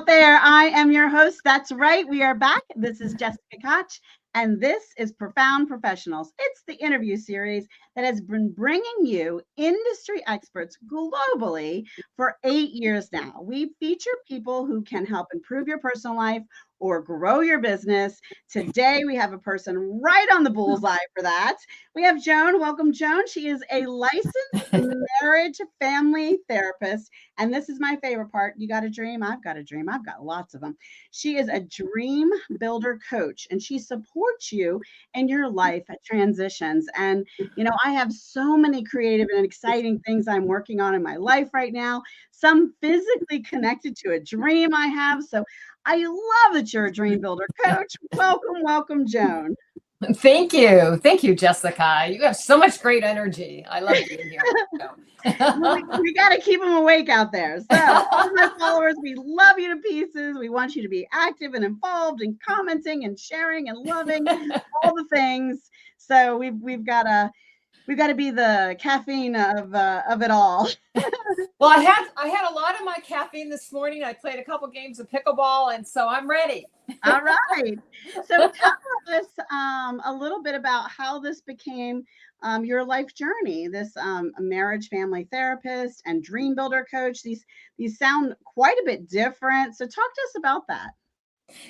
out there. I am your host. That's right. We are back. This is Jessica Koch, and this is Profound Professionals. It's the interview series that has been bringing you industry experts globally for 8 years now. We feature people who can help improve your personal life or grow your business. Today, we have a person right on the bullseye for that. We have Joan. Welcome, Joan. She is a licensed marriage family therapist. And this is my favorite part. You got a dream? I've got a dream. I've got lots of them. She is a dream builder coach, and she supports you in your life transitions. And, I have so many creative and exciting things I'm working on in my life right now, some physically connected to a dream I have. So I love that you're a dream builder coach. Welcome, Joan. Thank you. Thank you, Jessica. You have so much great energy. I love being here. we got to keep them awake out there. So all my followers, we love you to pieces. We want you to be active and involved and commenting and sharing and loving all the things. So we've got to be the caffeine of it all. Well, I had a lot of my caffeine this morning. I played a couple games of pickleball, and so I'm ready. All right. So tell us a little bit about how this became your life journey. This marriage family therapist and dream builder coach. These sound quite a bit different. So talk to us about that.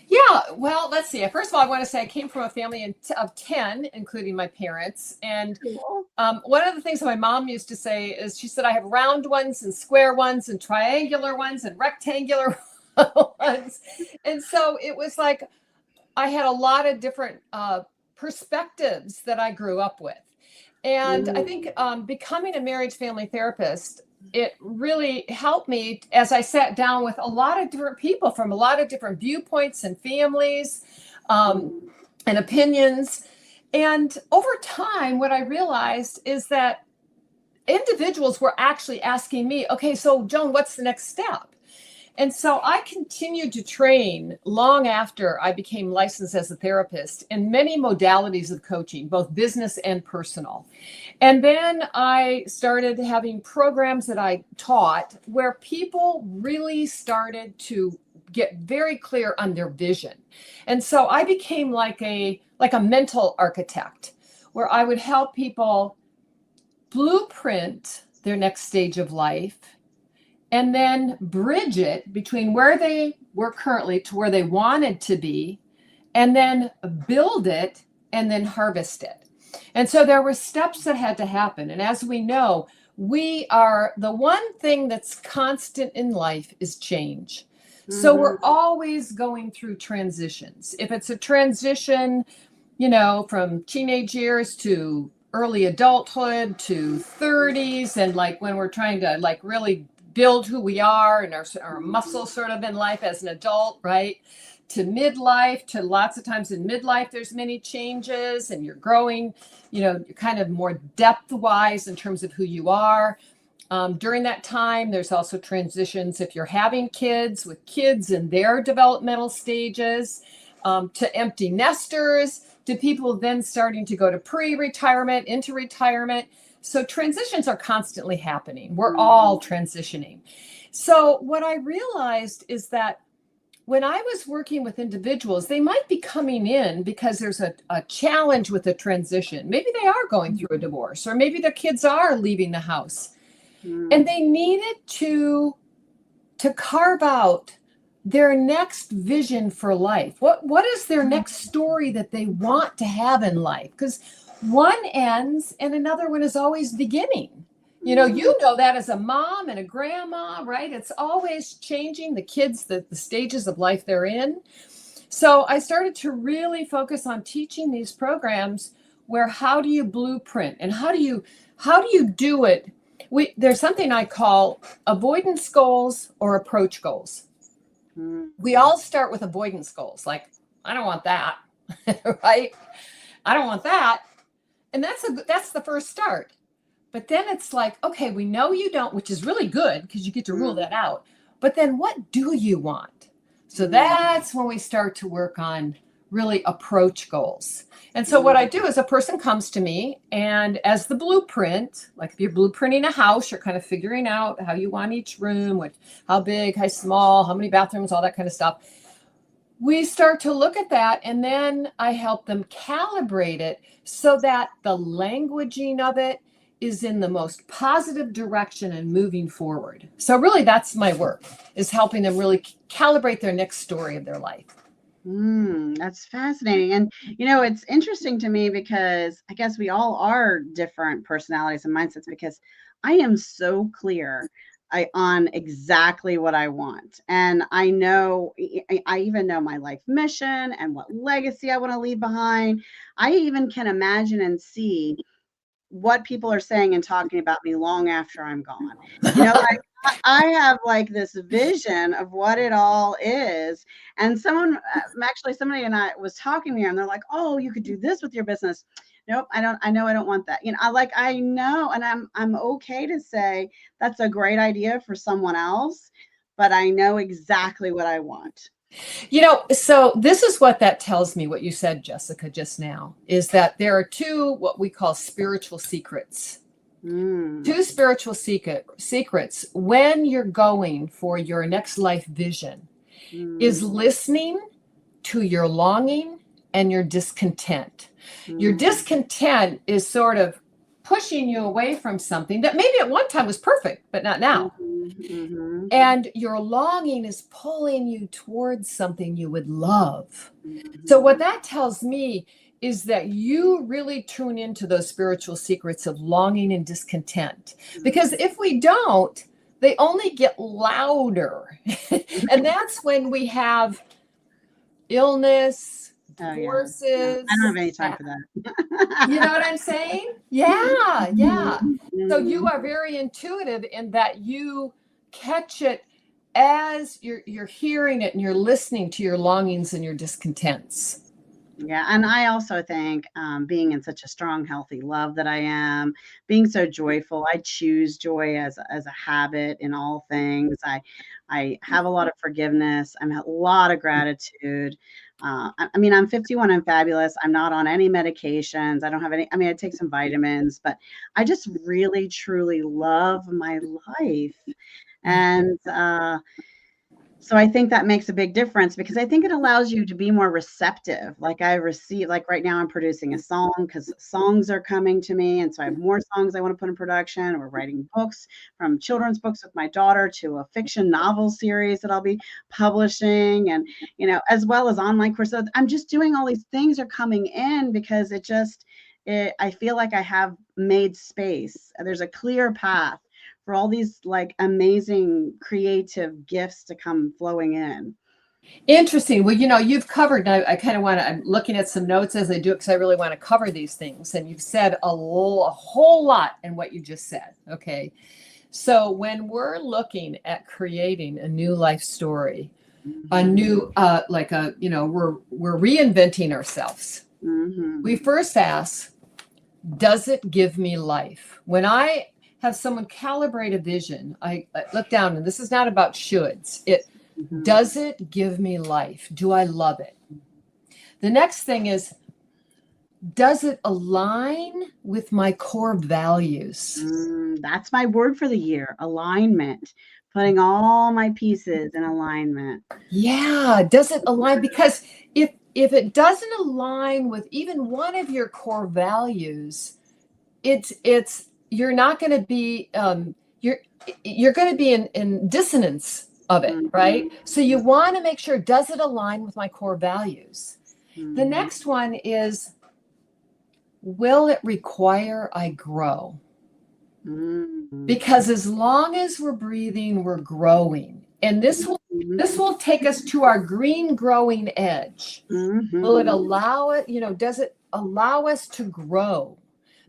Yeah, well, let's see. First of all, I want to say I came from a family of 10, including my parents. And one of the things that my mom used to say is she said, I have round ones and square ones and triangular ones and rectangular ones. And so it was like I had a lot of different perspectives that I grew up with. And I think becoming a marriage family therapist, it really helped me as I sat down with a lot of different people from a lot of different viewpoints and families and opinions. And over time, what I realized is that individuals were actually asking me, okay, so Joan, what's the next step? And so I continued to train long after I became licensed as a therapist in many modalities of coaching, both business and personal. And then I started having programs that I taught where people really started to get very clear on their vision. And so I became like a mental architect where I would help people blueprint their next stage of life and then bridge it between where they were currently to where they wanted to be, and then build it and then harvest it. And so there were steps that had to happen. And as we know, the one thing that's constant in life is change. So we're always going through transitions. If it's a transition, from teenage years to early adulthood to 30s, and like when we're trying to really build who we are and our muscles sort of in life as an adult, right? To midlife, to lots of times in midlife, there's many changes and you're growing, kind of more depth-wise in terms of who you are. During that time, there's also transitions if you're having kids, with kids in their developmental stages, to empty nesters, to people then starting to go to pre-retirement, into retirement. So transitions are constantly happening. We're all transitioning. So what I realized is that when I was working with individuals, they might be coming in because there's a challenge with a transition. Maybe they are going through a divorce, or maybe their kids are leaving the house. And they needed to carve out their next vision for life. What is their next story that they want to have in life? Because one ends and another one is always beginning. You know that as a mom and a grandma, right? It's always changing the kids, the stages of life they're in. So I started to really focus on teaching these programs where how do you blueprint and how do you do it? There's something I call avoidance goals or approach goals. We all start with avoidance goals. Like, I don't want that, right? I don't want that. And that's the first start. But then it's like, okay, we know you don't, which is really good because you get to rule that out. But then what do you want? So that's when we start to work on really approach goals. And so what I do is a person comes to me, and as the blueprint, like if you're blueprinting a house, you're kind of figuring out how you want each room, how big, how small, how many bathrooms, all that kind of stuff. We start to look at that, and then I help them calibrate it so that the languaging of it is in the most positive direction and moving forward. So really that's my work, is helping them really calibrate their next story of their life. That's fascinating. And, it's interesting to me because I guess we all are different personalities and mindsets, because I am so clear on exactly what I want. And I know, I even know my life mission and what legacy I want to leave behind. I even can imagine and see what people are saying and talking about me long after I'm gone. Like I have like this vision of what it all is. And somebody and I was talking to me, and they're like, "Oh, you could do this with your business." Nope, I don't. I know I don't want that. I know, and I'm okay to say that's a great idea for someone else, but I know exactly what I want. So this is what that tells me, what you said, Jessica, just now, is that there are two, what we call spiritual secrets. Two spiritual secrets when you're going for your next life vision is listening to your longing and your discontent. Your discontent is sort of pushing you away from something that maybe at one time was perfect, but not now. And your longing is pulling you towards something you would love. So what that tells me is that you really tune into those spiritual secrets of longing and discontent. Because if we don't, they only get louder. And that's when we have illness, divorces. I don't have any time for that. You know what I'm saying? Yeah. So you are very intuitive in that you catch it as you're hearing it and you're listening to your longings and your discontents. Yeah. And I also think being in such a strong, healthy love that I am, being so joyful, I choose joy as a habit in all things. I have a lot of forgiveness. I'm a lot of gratitude. I'm 51 and fabulous. I'm not on any medications. I don't have any, I take some vitamins, but I just really, truly love my life. And, so I think that makes a big difference, because I think it allows you to be more receptive. Like right now I'm producing a song because songs are coming to me. And so I have more songs I want to put in production. We're writing books, from children's books with my daughter to a fiction novel series that I'll be publishing, and, as well as online courses. I'm just doing all these things are coming in because I feel like I have made space. There's a clear path for all these like amazing creative gifts to come flowing in. Interesting. Well, you've covered, I kind of I'm looking at some notes as I do it, because I really want to cover these things. And you've said a whole lot in what you just said. Okay. So when we're looking at creating a new life story, a new, we're reinventing ourselves. We first ask, does it give me life? When I have someone calibrate a vision, I look down, and this is not about shoulds. Does it give me life? Do I love it? The next thing is, does it align with my core values? That's my word for the year, alignment. Putting all my pieces in alignment. Yeah, does it align? Because if it doesn't align with even one of your core values, you're not going to be you're going to be in dissonance of it, right? So you want to make sure, does it align with my core values? The next one is, will it require I grow? Because as long as we're breathing, we're growing. And this will take us to our green growing edge. Will it allow it, does it allow us to grow?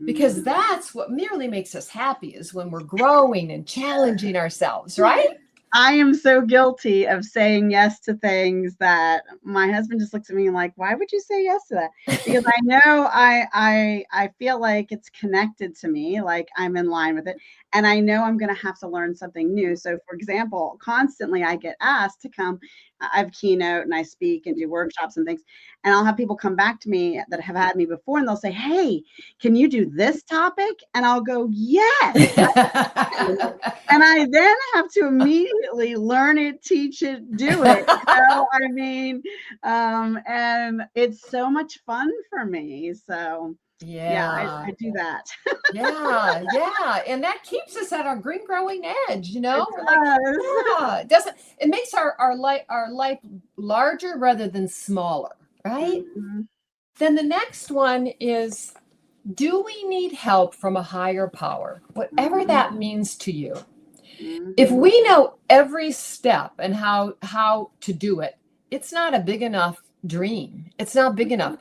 Because that's what merely makes us happy, is when we're growing and challenging ourselves, right? I am so guilty of saying yes to things that my husband just looks at me like, why would you say yes to that? Because I know I feel like it's connected to me, like I'm in line with it. And I know I'm going to have to learn something new. So for example, constantly I get asked to come I've keynote and I speak and do workshops and things. And I'll have people come back to me that have had me before and they'll say, hey, can you do this topic? And I'll go, yes. And I then have to immediately learn it, teach it, do it. I mean, and it's so much fun for me. So yeah, I do that. Yeah. And that keeps us at our green growing edge, you know? It does. It makes our life larger rather than smaller, right? Mm-hmm. Then the next one is, do we need help from a higher power? Whatever that means to you. Mm-hmm. If we know every step and how to do it, it's not a big enough dream. It's not big enough.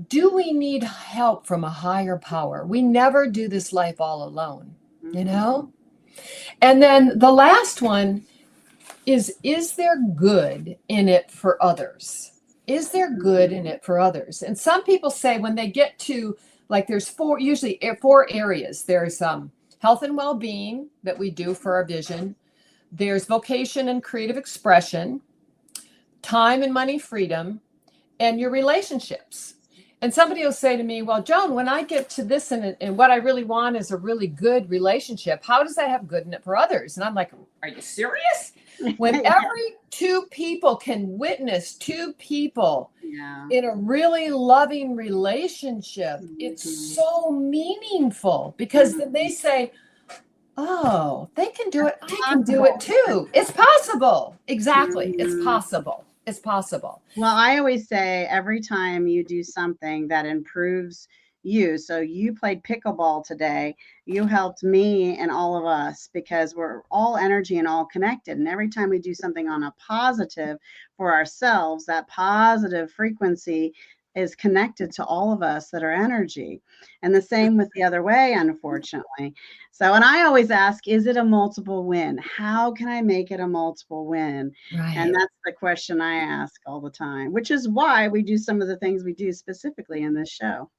Do we need help from a higher power? We never do this life all alone, you know? And then the last one is there good in it for others? Is there good in it for others? And some people say when they get to, like, there's usually four areas. There's health and well-being that we do for our vision. There's vocation and creative expression, time and money freedom, and your relationships. And somebody will say to me, well, Joan, when I get to this and what I really want is a really good relationship, how does that have good in it for others? And I'm like, are you serious? When every two people can witness two people in a really loving relationship, it's so meaningful, because then they say, oh, they can do it. I can do it too. It's possible. Exactly. It's possible. It's possible. Well, I always say every time you do something that improves you, so you played pickleball today, you helped me and all of us, because we're all energy and all connected. And every time we do something on a positive for ourselves, that positive frequency is connected to all of us that are energy. And the same with the other way, unfortunately. So, and I always ask, is it a multiple win? How can I make it a multiple win? Right. And that's the question I ask all the time, which is why we do some of the things we do specifically in this show.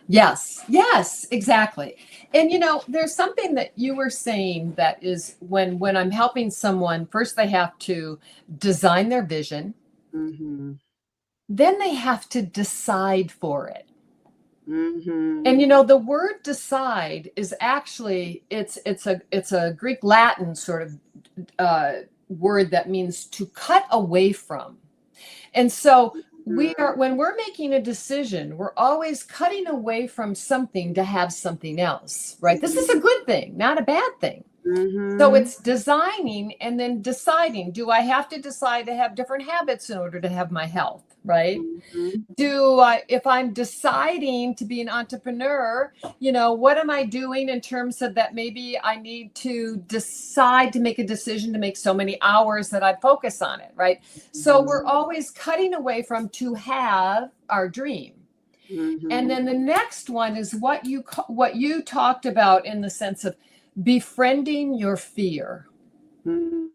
Yes, exactly. And, you know, there's something that you were saying that is when I'm helping someone, first they have to design their vision. Mm-hmm. Then they have to decide for it. Mm-hmm. And, you know, the word decide is actually, it's a Greek Latin sort of word that means to cut away from. And so when we're making a decision, we're always cutting away from something to have something else, right? This is a good thing, not a bad thing. Mm-hmm. So it's designing and then deciding, do I have to decide to have different habits in order to have my health, right? Mm-hmm. If I'm deciding to be an entrepreneur, you know, what am I doing in terms of that? Maybe I need to decide to make a decision to make so many hours that I focus on it, right? So we're always cutting away from to have our dream. Mm-hmm. And then the next one is what you talked about in the sense of befriending your fear. Mm-hmm.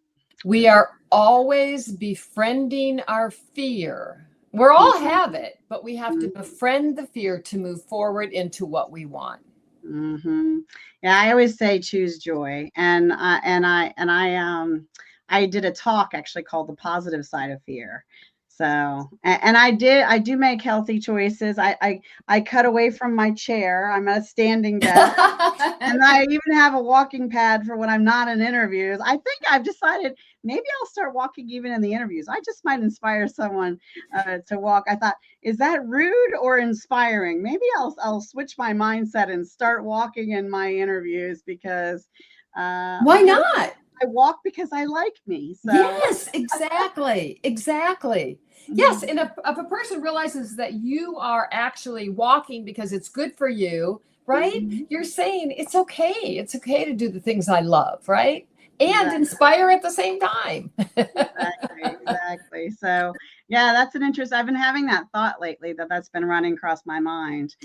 We are always befriending our fear. We all have it, but we have to befriend the fear to move forward into what we want. Mm-hmm. Yeah, I always say choose joy, and I did a talk actually called The Positive Side of Fear. So, and I do make healthy choices. I cut away from my chair. I'm at a standing desk. And I even have a walking pad for when I'm not in interviews. I think I've decided maybe I'll start walking even in the interviews. I just might inspire someone to walk. I thought, is that rude or inspiring? Maybe I'll switch my mindset and start walking in my interviews, because why not? I walk because I like me. So. Yes, exactly. Yes, and if a person realizes that you are actually walking because it's good for you, right? You're saying it's okay. It's okay to do the things I love, right? And inspire at the same time. Exactly. So, yeah, that's an interest. I've been having that thought lately that's been running across my mind.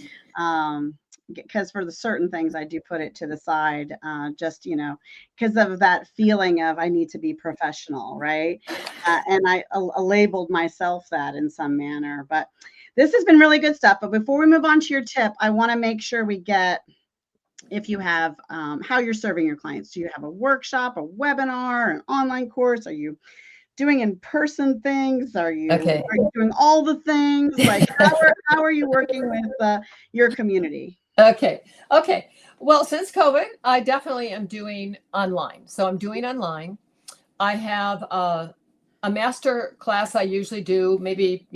Because for the certain things, I do put it to the side, just, you know, because of that feeling of I need to be professional, right? And I labeled myself that in some manner. But this has been really good stuff. But before we move on to your tip, I want to make sure we get, if you have, how you're serving your clients. Do you have a workshop, a webinar, an online course? Are you doing in-person things? Are you Okay. doing all the things? Like, how are you working with your community? Okay. Well, since COVID, I definitely am doing online. So I'm doing online. I have a master class I usually do maybe,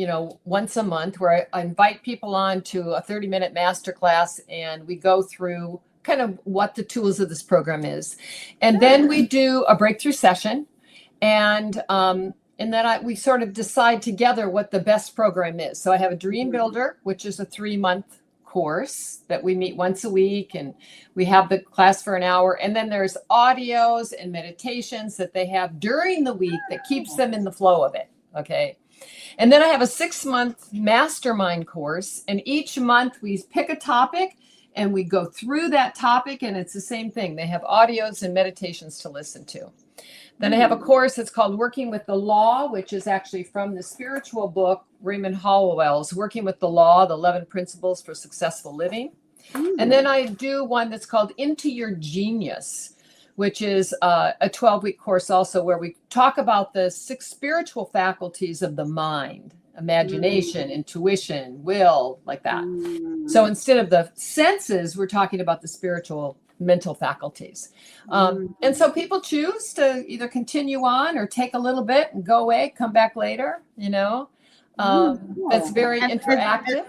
once a month, where I invite people on to a 30-minute master class, and we go through kind of what the tools of this program is. And then we do a breakthrough session, and then we sort of decide together what the best program is. So I have a DreamBuilder, which is a 3-month course that we meet once a week, and we have the class for an hour. And then there's audios and meditations that they have during the week that keeps them in the flow of it. Okay. And then I have a 6-month mastermind course, and each month we pick a topic and we go through that topic, and it's the same thing. They have audios and meditations to listen to. Then I have a course that's called Working with the Law, which is actually from the spiritual book, Raymond Hollowell's Working with the Law, the 11 Principles for Successful Living. And then I do one that's called Into Your Genius, which is a 12-week course also, where we talk about the 6 spiritual faculties of the mind: imagination, intuition, will, like that. So instead of the senses, we're talking about the spiritual mental faculties. And so people choose to either continue on or take a little bit and go away, come back later, That's very interactive.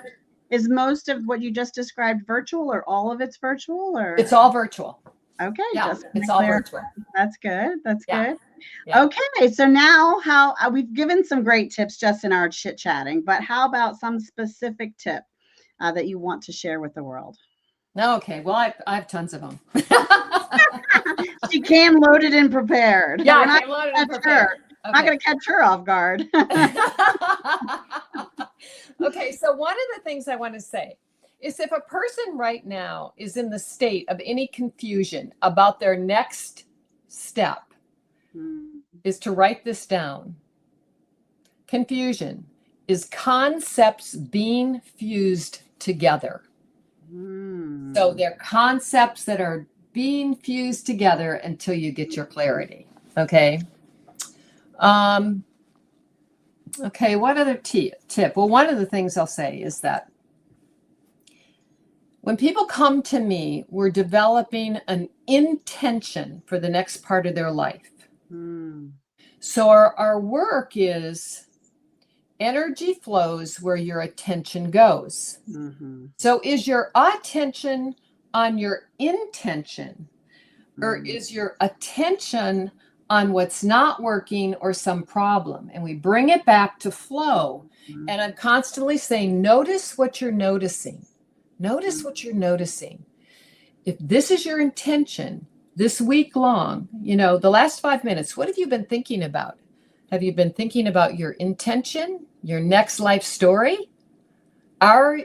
Is most of what you just described virtual, or all of it's virtual, or? It's all virtual. Okay. Yeah, it's all virtual. That's good. That's good. Yeah. Okay. So now we've given some great tips just in our chit chatting, but how about some specific tip that you want to share with the world? Okay. Well, I have tons of them. She came loaded and prepared. Yeah, I came loaded and prepared. Okay. Not going to catch her off guard. Okay. So one of the things I want to say is, if a person right now is in the state of any confusion about their next step, is to write this down. Confusion is concepts being fused together. So they're concepts that are being fused together until you get your clarity. Okay. Okay. What other tip? Well, one of the things I'll say is that when people come to me, we're developing an intention for the next part of their life. So our work is energy flows where your attention goes. So is your attention on your intention, or is your attention on what's not working or some problem? And we bring it back to flow. And I'm constantly saying, notice what you're noticing. Notice what you're noticing. If this is your intention this week long, the last 5 minutes, what have you been thinking about? Have you been thinking about your intention, your next life story?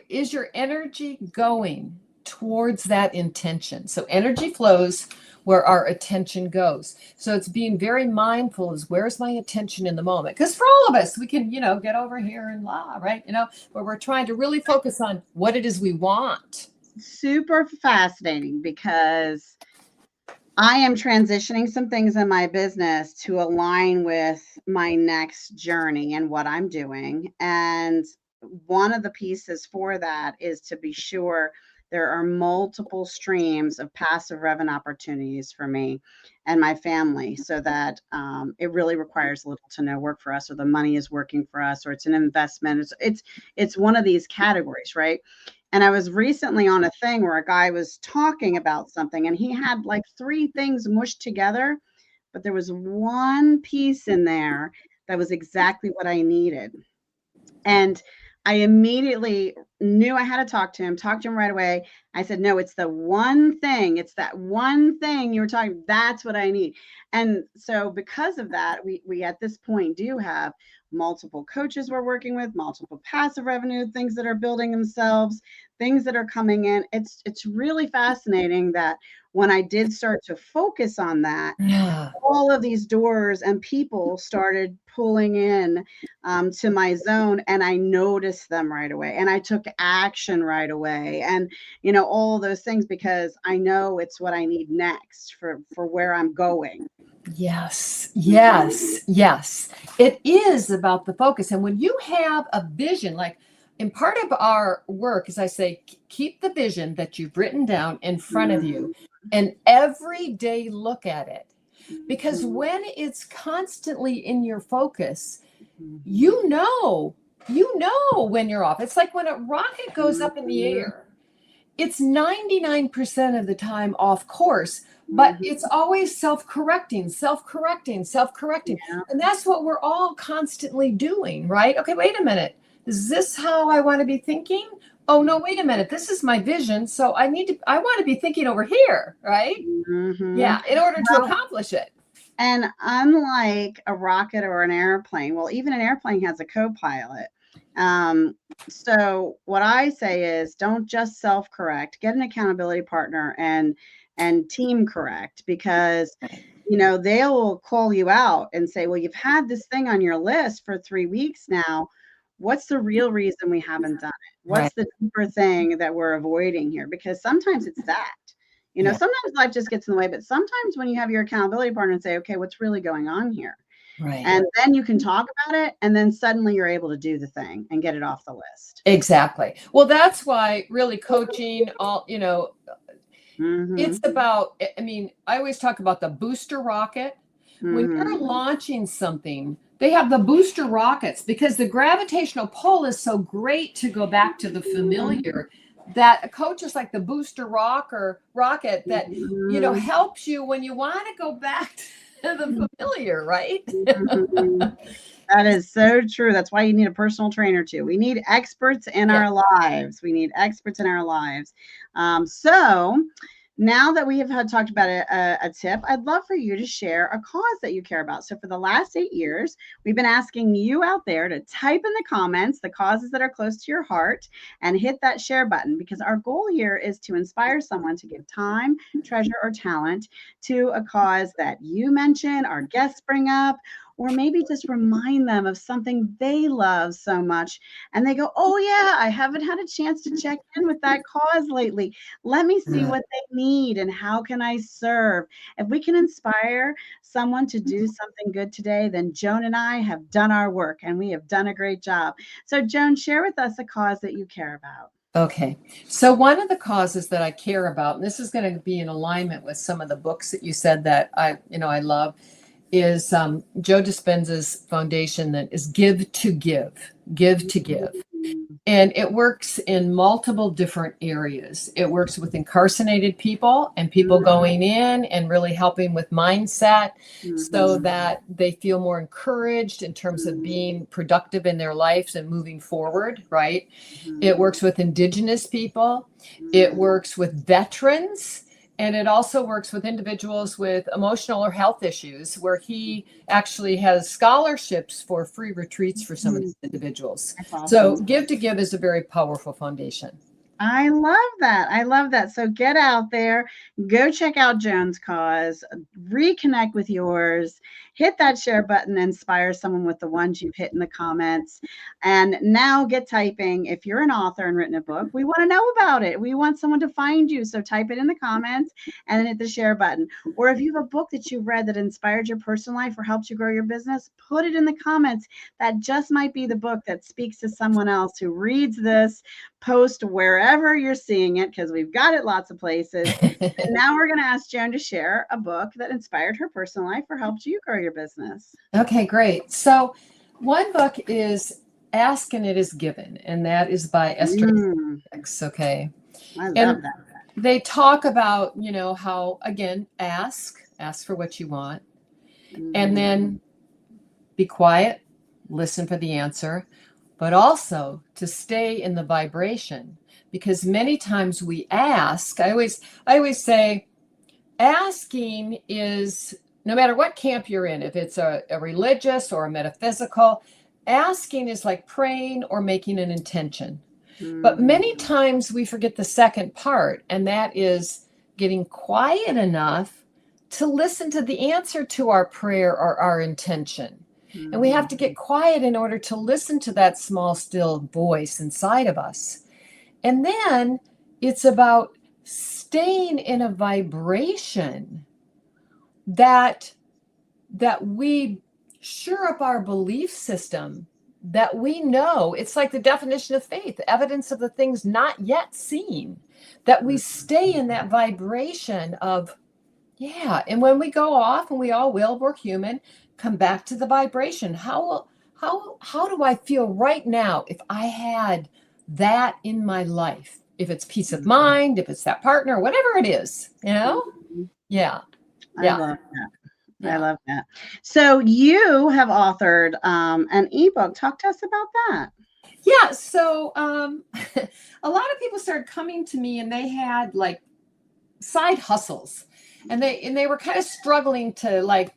Is your energy going towards that intention? So energy flows where our attention goes. So it's being very mindful is, where's my attention in the moment? Because for all of us, we can, get over here and right? Where we're trying to really focus on what it is we want. Super fascinating, because I am transitioning some things in my business to align with my next journey and what I'm doing. And one of the pieces for that is to be sure there are multiple streams of passive revenue opportunities for me and my family, so that it really requires little to no work for us, or the money is working for us, or it's an investment. It's one of these categories, right? And I was recently on a thing where a guy was talking about something, and he had like 3 things mushed together, but there was one piece in there that was exactly what I needed. And I immediately knew I had to talk to him right away. I said, no, it's the one thing. It's that one thing you were talking. That's what I need. And so because of that, we at this point do have multiple coaches we're working with, multiple passive revenue, things that are building themselves, things that are coming in. It's really fascinating that when I did start to focus on that, all of these doors and people started pulling in to my zone, and I noticed them right away, and I took action right away, and all those things, because I know it's what I need next for where I'm going. Yes, yes, yes. It is about the focus. And when you have a vision, like in part of our work, as I say, keep the vision that you've written down in front of you and every day look at it. Because when it's constantly in your focus, you know when you're off. It's like when a rocket goes up in the air, it's 99% of the time off course, but it's always self-correcting. Yeah. And that's what we're all constantly doing, right? Okay, wait a minute. Is this how I want to be thinking? Oh, no, wait a minute. This is my vision. So I want to be thinking over here, right? Yeah, in order to accomplish it. And unlike a rocket or an airplane, well, even an airplane has a co-pilot. So what I say is don't just self-correct, get an accountability partner and team correct, because they'll call you out and say, well, you've had this thing on your list for 3 weeks now. What's the real reason we haven't done it? What's the deeper thing that we're avoiding here? Because sometimes it's that. Sometimes life just gets in the way, but sometimes when you have your accountability partner and say, okay, what's really going on here? Right. And then you can talk about it, and then suddenly you're able to do the thing and get it off the list. Exactly. Well, that's why really coaching, it's about, I always talk about the booster rocket. When you're launching something, they have the booster rockets because the gravitational pull is so great to go back to the familiar. That a coach is like the booster rocket that, helps you when you want to go back to the familiar, right? That is so true. That's why you need a personal trainer too. We need experts in our lives. So now that we have talked about a tip, I'd love for you to share a cause that you care about. So for the last 8 years, we've been asking you out there to type in the comments the causes that are close to your heart and hit that share button, because our goal here is to inspire someone to give time, treasure, or talent to a cause that you mention, our guests bring up, or maybe just remind them of something they love so much. And they go, oh yeah, I haven't had a chance to check in with that cause lately. Let me see what they need and how can I serve. If we can inspire someone to do something good today, then Joan and I have done our work, and we have done a great job. So Joan, share with us a cause that you care about. Okay. So one of the causes that I care about, and this is going to be in alignment with some of the books that you said that I love, is Joe Dispenza's foundation that is give to give. And it works in multiple different areas. It works with incarcerated people and people going in and really helping with mindset so that they feel more encouraged in terms of being productive in their lives and moving forward, right? It works with Indigenous people. It works with veterans. And it also works with individuals with emotional or health issues, where he actually has scholarships for free retreats for some of these individuals. Awesome. So Give to Give is a very powerful foundation. I love that. So get out there, go check out Joan's cause, reconnect with yours, hit that share button, inspire someone with the ones you've hit in the comments. And now get typing. If you're an author and written a book, we want to know about it. We want someone to find you. So type it in the comments and then hit the share button. Or if you have a book that you've read that inspired your personal life or helped you grow your business, put it in the comments. That just might be the book that speaks to someone else who reads this post wherever you're seeing it, because we've got it lots of places. And now we're going to ask Joan to share a book that inspired her personal life or helped you grow your business. Okay, great. So one book is Ask and It Is Given, and that is by Esther. Okay. I love that. They talk about, how, again, ask for what you want, and then be quiet, listen for the answer, but also to stay in the vibration, because many times we ask. I always say asking is, no matter what camp you're in, if it's a religious or a metaphysical, asking is like praying or making an intention. But many times we forget the second part, and that is getting quiet enough to listen to the answer to our prayer or our intention. And we have to get quiet in order to listen to that small, still voice inside of us. And then it's about staying in a vibration that that we shore up our belief system, that we know. It's like the definition of faith, evidence of the things not yet seen, that we stay in that vibration of, yeah. And when we go off, and we all will, we're human, come back to the vibration. How do I feel right now if I had that in my life? If it's peace of mind, if it's that partner, whatever it is, Yeah. I love that. I love that. So you have authored an ebook. Talk to us about that. Yeah. So a lot of people started coming to me, and they had like side hustles, and they were kind of struggling to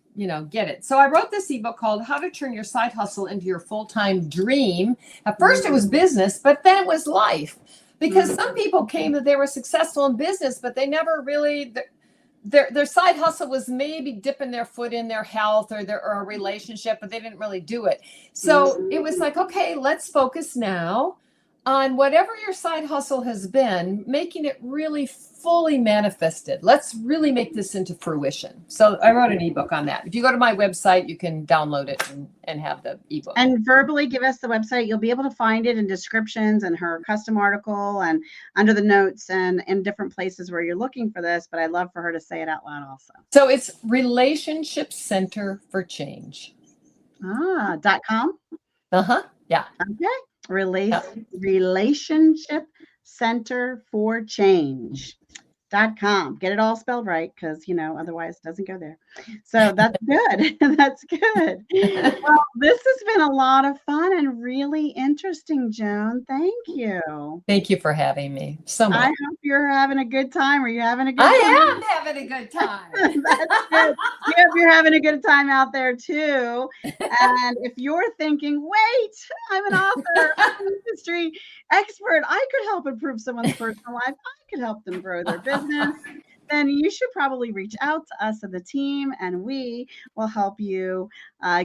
get it. So I wrote this ebook called How to Turn Your Side Hustle into Your Full-Time Dream. At first it was business, but then it was life, because some people came that they were successful in business, but they never really, their side hustle was maybe dipping their foot in their health or a relationship, but they didn't really do it. So it was like, okay, let's focus now on whatever your side hustle has been, making it really fully manifested. Let's really make this into fruition. So I wrote an ebook on that. If you go to my website, you can download it and have the ebook. And verbally give us the website. You'll be able to find it in descriptions and her custom article and under the notes and in different places where you're looking for this. But I'd love for her to say it out loud also. So it's Relationship Center for Change. .com? Yeah. Okay. Relationship Center for Change.com. Get it all spelled right, because otherwise it doesn't go there. So that's good. That's good. Well, this has been a lot of fun and really interesting, Joan. Thank you. Thank you for having me so much. I hope you're having a good time. Are you having a good time? I am having a good time. That's good. I hope you're having a good time out there too. And if you're thinking, wait, I'm an author, I'm an industry expert, I could help improve someone's personal life, I could help them grow their business, then you should probably reach out to us and the team, and we will help you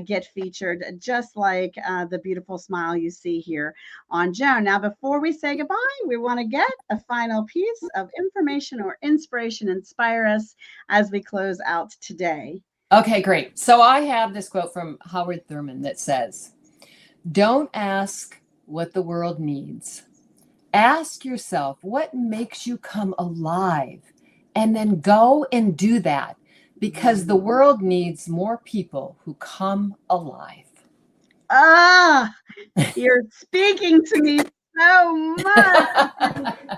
get featured, just like the beautiful smile you see here on Joan. Now, before we say goodbye, we want to get a final piece of information or inspiration, inspire us as we close out today. Okay, great. So I have this quote from Howard Thurman that says, "Don't ask what the world needs. Ask yourself what makes you come alive, and then go and do that, because the world needs more people who come alive." You're speaking to me so much.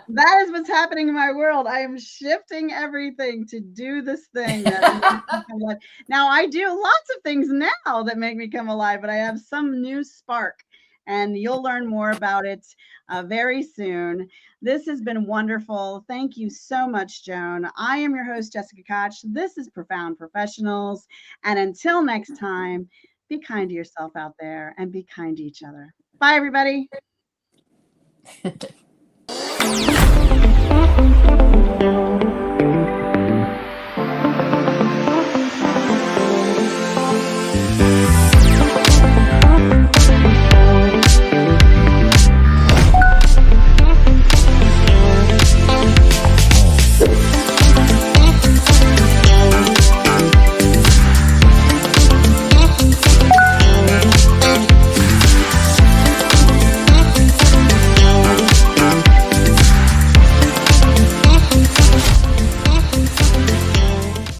That is what's happening in my world. I am shifting everything to do this thing that makes me come alive. Now, I do lots of things now that make me come alive, but I have some new spark, and you'll learn more about it very soon. This has been wonderful. Thank you so much, Joan. I am your host, Jessica Koch. This is Profound Professionals. And until next time, be kind to yourself out there and be kind to each other. Bye, everybody.